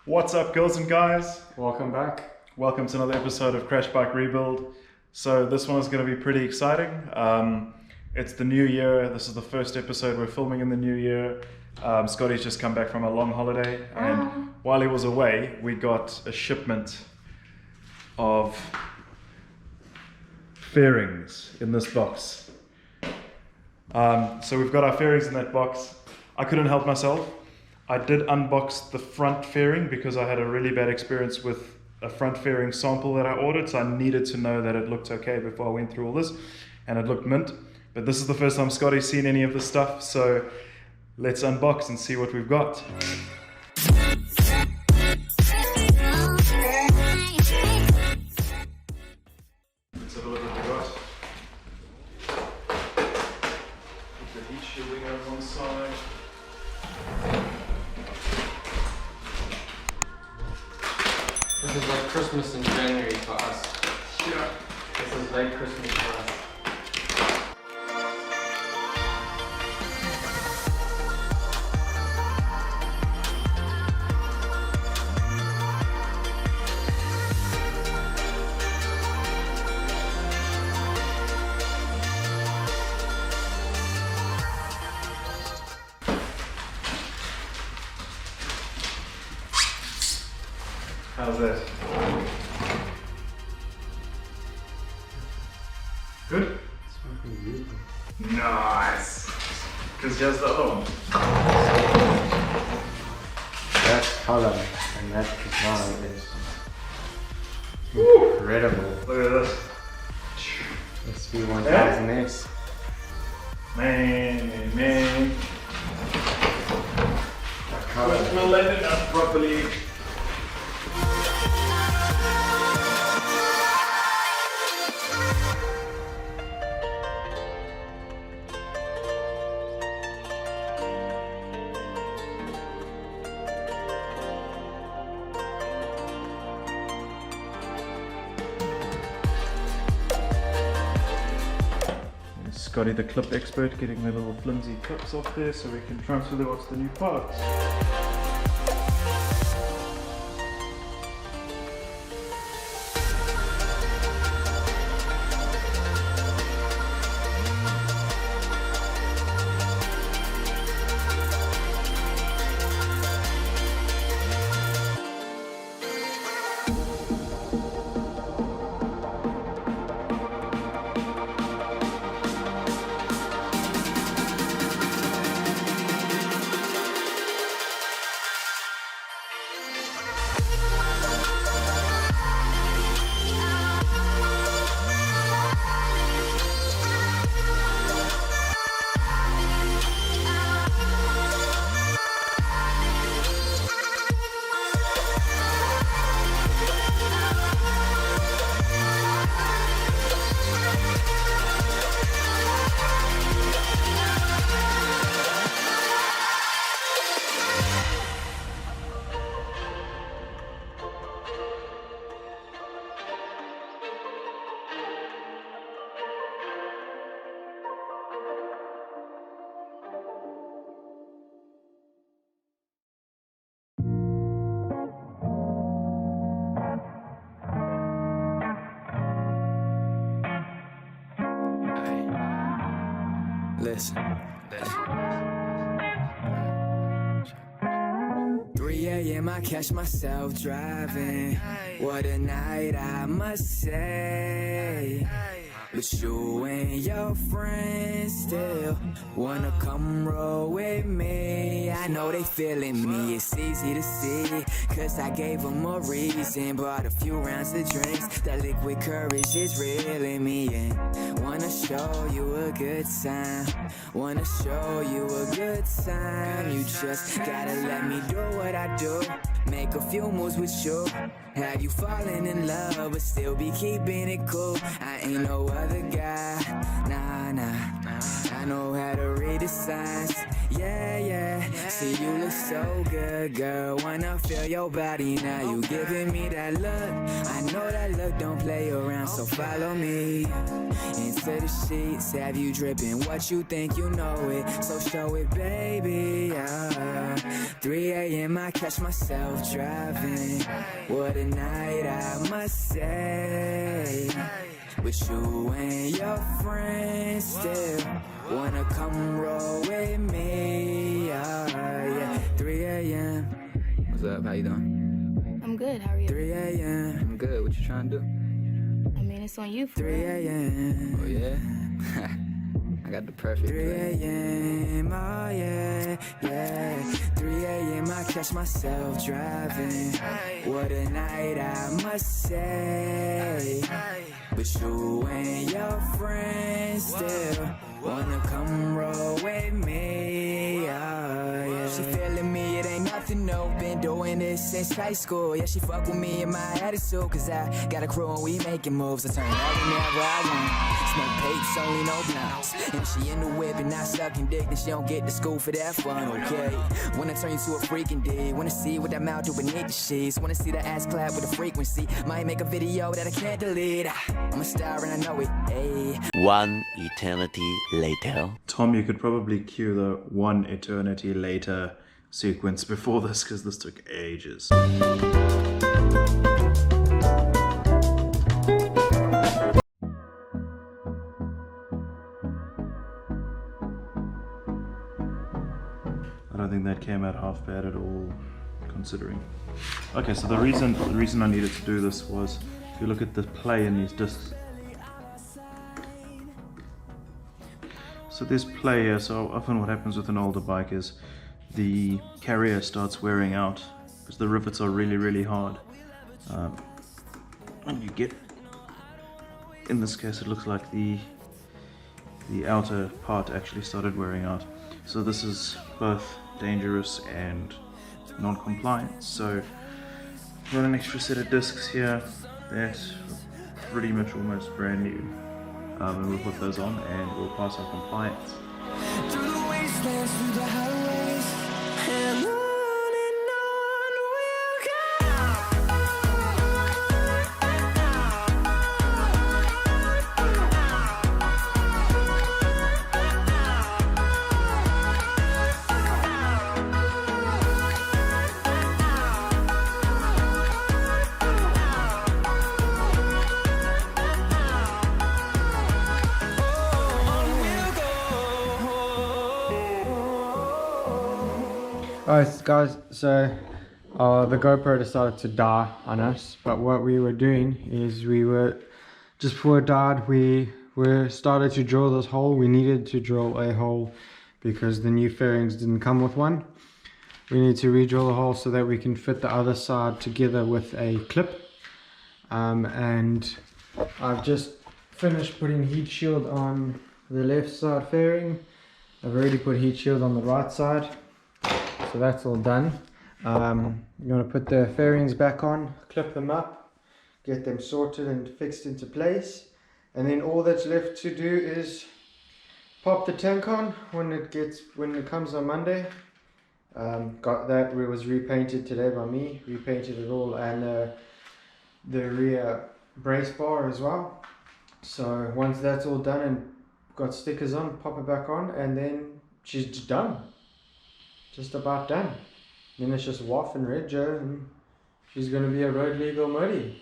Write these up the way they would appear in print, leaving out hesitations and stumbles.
What's up, girls and guys? Welcome back. Welcome to another episode of Crash Bike Rebuild. So this one is going to be pretty exciting. It's the new year. This is the first episode we're filming in the new year. Scotty's just come back from a long holiday, and while he was away, we got a shipment of fairings in this box. So we've got our fairings in that box. I couldn't help myself. I did unbox the front fairing because I had a really bad experience with a front fairing sample that I ordered, so I needed to know that it looked okay before I went through all this, and it looked mint. But this is the first time Scotty's seen any of this stuff, so let's unbox and see what we've got. Let's have a look what we got. Put the heat shielding over one side. This is like Christmas in January for us. Yeah. This is late Christmas for us. How's that? Good? It's fucking beautiful. Nice! Because here's the other one. That's color and that design is Woo! incredible. Look at this. This V1000S. Man. That color. We'll let it up properly. Scotty the clip expert getting the little flimsy clips off there so we can transfer them onto the new parts. Listen. 3 a.m. I catch myself driving. What a night, I must say. But you and your friends still wanna come roll with me. I know they feeling me, it's easy to see, cause I gave them a reason. Brought a few rounds of drinks, that liquid courage is real in me. And wanna show you a good time, wanna show you a good time. You just gotta let me do what I do, make a few moves with you. Have you fallen in love but still be keeping it cool? I ain't no other guy, nah. I know how to read the signs. Yeah, yeah. See, you look so good, girl. Wanna feel your body now. You giving me that look. I know that look don't play around, so follow me into the sheets. Have you dripping what you think you know it? So show it, baby. 3 a.m. I catch myself driving. What a night, I must say. With you and your friends still wanna come roll with me, yeah. 3 a.m. What's up, how you doing? I'm good, how are you? 3 a.m. I'm good, what you trying to do? I mean, it's on you. 3 a.m. Oh yeah? I got the perfect 3 a.m. Oh yeah, yeah. 3 a.m. I catch myself driving. What a night, I must say. But you and your friends still wanna come roll with me, yeah. She feeling me, it ain't nothing new. Been doing this since high school. Yeah, she fuck with me and my attitude, cause I got a crew and we making moves. I turn up whenever I want. Smoke papes, only no blunts. And she in the whip and not sucking dick, then she don't get to school for that fun, okay? Wanna turn you to a freaking D. Wanna see what that mouth do beneath the sheets. Wanna see that ass clap with a frequency. Might make a video that I can't delete. I'm a star and I know it, ayy. One eternity later. Tom, you could probably cue the 1 eternity later sequence before this, because this took ages. I don't think that came out half bad at all, considering. Okay, so the reason I needed to do this was, if you look at the play in these discs. So this play here, so often what happens with an older bike is the carrier starts wearing out because the rivets are really, really hard. And you get, in this case it looks like the outer part actually started wearing out. So this is both dangerous and non-compliant. So I've got an extra set of discs here that's pretty much almost brand new. And we'll put those on and we'll pass our compliance. Through the wastelands, through the highways, and on we'll go. Alright guys, so the GoPro decided to die on us, but what we were doing is just before it died, we started to drill this hole. We needed to drill a hole because the new fairings didn't come with one. We need to re-drill the hole so that we can fit the other side together with a clip. And I've just finished putting heat shield on the left side fairing. I've already put heat shield on the right side. So that's all done. You're going to put the fairings back on, clip them up, get them sorted and fixed into place. And then all that's left to do is pop the tank on when it comes on Monday. Got that, it was repainted today by me, repainted it all, and the rear brace bar as well. So once that's all done and got stickers on, pop it back on, and then she's done. Just about done. Then it's just WAF and Red Joe, and she's going to be a road legal modi.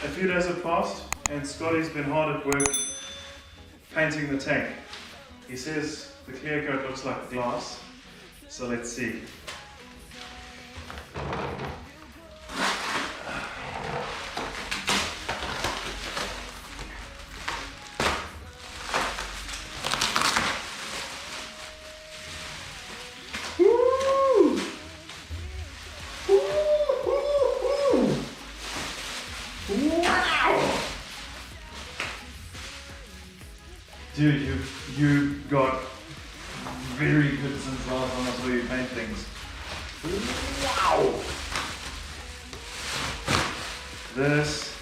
A few days have passed and Scotty's been hard at work painting the tank. He says the clear coat looks like glass, so let's see. Dude, you got very good since last time I saw you paint things. Wow! This,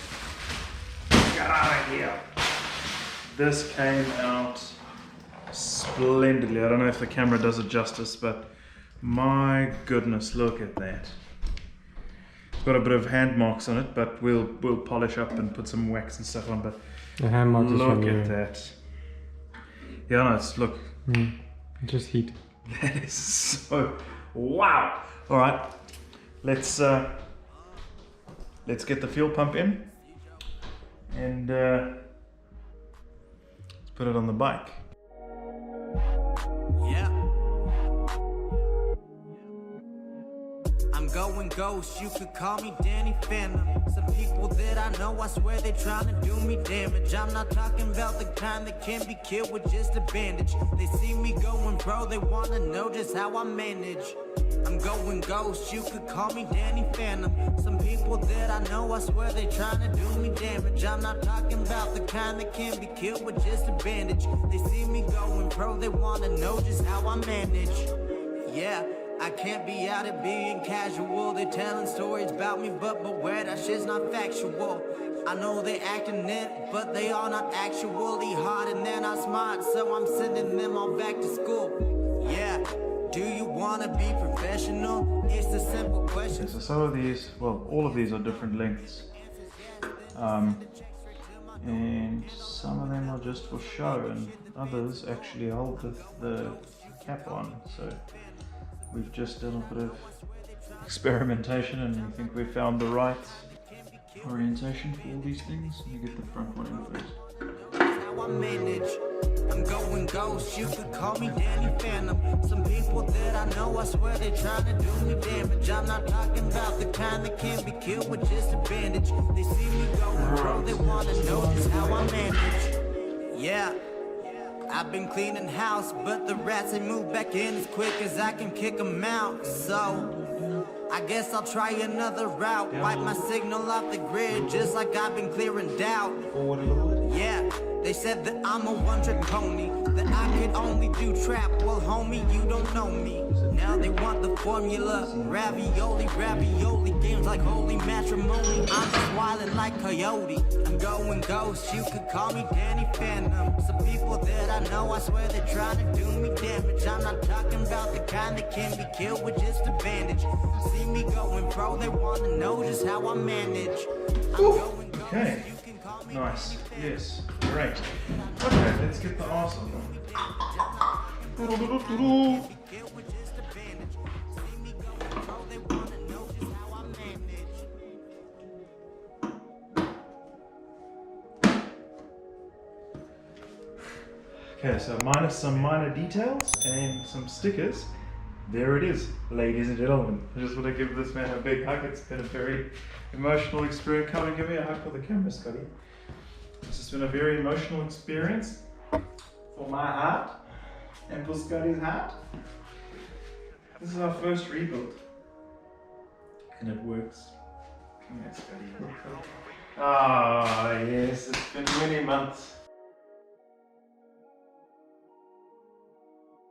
get out of here. This came out splendidly. I don't know if the camera does it justice, but my goodness, look at that. It's got a bit of hand marks on it, but we'll polish up and put some wax and stuff on. But The hand marks is look from at you. that. Yeah, no, it's look. Just heat. That is so wow. All right, let's get the fuel pump in and let's put it on the bike. Yeah. I'm going ghost, you could call me Danny Phantom. Some people that I know, I swear they tryna do me damage. I'm not talking about the kind that can be killed with just a bandage. They see me going pro, they wanna know just how I manage. I'm going ghost, you could call me Danny Phantom. Some people that I know, I swear they tryna do me damage. I'm not talking about the kind that can be killed with just a bandage. They see me going pro, they wanna know just how I manage. Yeah, I can't be out here being casual. They're telling stories about me, but beware, that shit's not factual. I know they acting it, but they are not actually hard and they're not smart, so I'm sending them all back to school. Yeah, do you wanna be professional? It's a simple question. So some of these, well, all of these are different lengths. And some of them are just for show and others actually hold the cap on. So we've just done a bit of experimentation and we think we've found the right orientation for all these things. Let me get the front one in first. How I manage. I'm going ghost, you could call me Danny Phantom. Some people that I know, I swear they tryna do me damage. I'm not talking about the kind that can be killed with just a bandage. They see me going pro, they wanna know just how I manage. Yeah, I've been cleaning house, but the rats, they move back in as quick as I can kick them out. So I guess I'll try another route. Wipe my signal off the grid, just like I've been clearing doubt. Yeah, they said that I'm a one-trick pony, that I could only do trap. Well, homie, you don't know me. Now they want the formula. Ravioli games like holy matrimony. I'm just wildin' like Coyote. I'm going ghost, you could call me Danny Phantom. Some people that I know, I swear they're trying to do me damage. I'm not talking about the kind that can be killed with just a bandage. See me going pro, they wanna know just how I manage. Okay, nice, yes, great. Okay, let's get the arse on. Okay, so minus some minor details and some stickers, there it is, ladies and gentlemen. I just want to give this man a big hug. It's been a very emotional experience. Come and give me a hug for the camera, Scotty. This has been a very emotional experience for my heart and for Scotty's heart. This is our first rebuild, and it works. Come here, Scotty. Ah, yes, it's been many months.